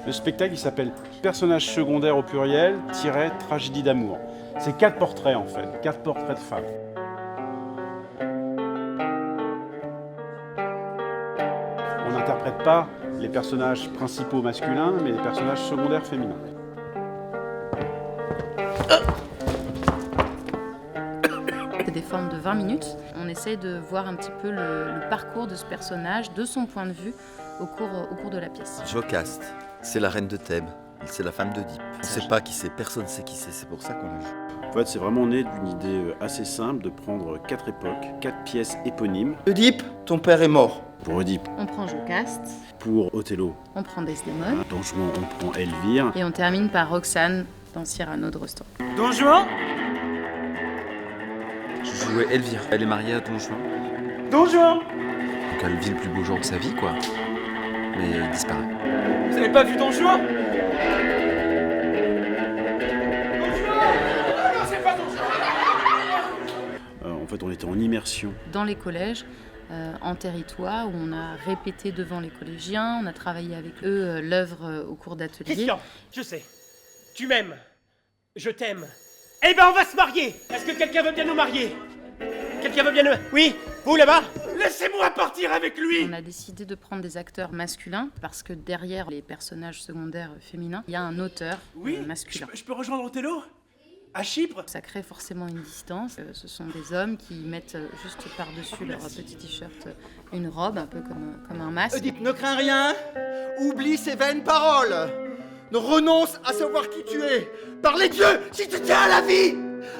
Le spectacle il s'appelle Personnages secondaires au pluriel, tragédie d'amour. C'est 4 portraits en fait, 4 portraits de femmes. On n'interprète pas les personnages principaux masculins, mais les personnages secondaires féminins. C'est des formes de 20 minutes. On essaie de voir un petit peu le parcours de ce personnage, de son point de vue, au cours de la pièce. Jocaste, c'est la reine de Thèbes, c'est la femme d'Oedipe. On ne sait pas qui c'est, personne ne sait qui c'est pour ça qu'on le joue. En fait, c'est vraiment né d'une idée assez simple de prendre 4 époques, 4 pièces éponymes. Oedipe, ton père est mort. Pour Oedipe, On prend Jocaste, pour Othello, on prend Desdémone, Don Juan, on prend Elvire. et on termine par Roxane dans Cyrano de Rostand. Don Juan? Je jouais Elvire. Elle est mariée à Don Juan. Don Juan? Donc elle vit le plus beau jour de sa vie, quoi. Mais il disparaît. Vous avez pas vu Don Juan? En fait, on était en immersion. Dans les collèges, en territoire, où on a répété devant les collégiens, on a travaillé avec eux l'œuvre au cours d'ateliers. Christian, je sais. Tu m'aimes. Je t'aime. Eh ben, on va se marier. Est-ce que quelqu'un veut bien nous marier? Quelqu'un veut bien nous... Oui, vous là-bas? Laissez-moi partir avec lui. On a décidé de prendre des acteurs masculins parce que derrière les personnages secondaires féminins, il y a un auteur Oui, masculin. je peux rejoindre Othello? À Chypre? Ça crée forcément une distance. Ce sont des hommes qui mettent juste par-dessus leur petit t-shirt une robe, un peu comme un masque. Oedipe, ne crains rien. Oublie ces vaines paroles. Ne renonce à savoir qui tu es. Par les dieux, si tu tiens à la vie,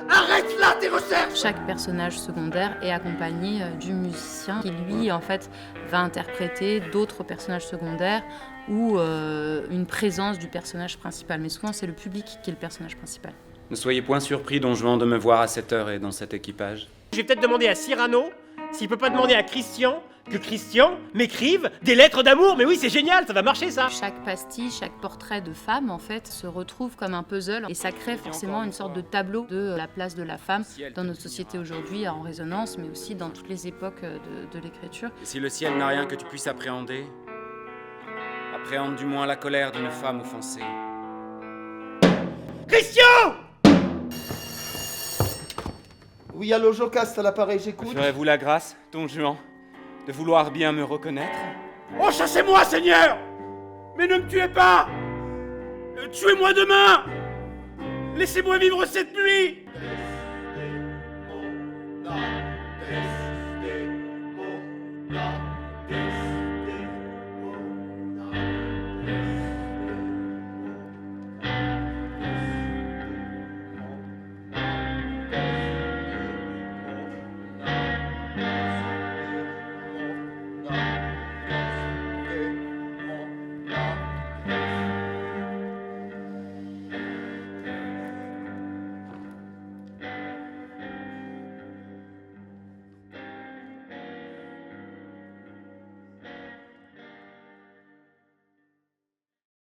arrête là tes recherches. Chaque personnage secondaire est accompagné du musicien qui, lui, en fait, va interpréter d'autres personnages secondaires ou une présence du personnage principal. Mais souvent, c'est le public qui est le personnage principal. Ne soyez point surpris, Don Juan, de me voir à cette heure et dans cet équipage. Je vais peut-être demander à Cyrano s'il peut pas demander à Christian que Christian m'écrive des lettres d'amour. Mais oui, c'est génial, ça va marcher ça. Chaque pastille, chaque portrait de femme, en fait, se retrouve comme un puzzle et ça crée forcément une sorte de tableau de la place de la femme dans notre société aujourd'hui, en résonance, mais aussi dans toutes les époques de l'écriture. Et si le ciel n'a rien que tu puisses appréhender, appréhende du moins la colère d'une femme offensée. Christian! Oui, allô, Jocaste à l'appareil, j'écoute. Ferez-vous la grâce, Don Juan, de vouloir bien me reconnaître? Oh, chassez-moi, Seigneur! Mais ne me tuez pas! Tuez-moi demain! Laissez-moi vivre cette nuit!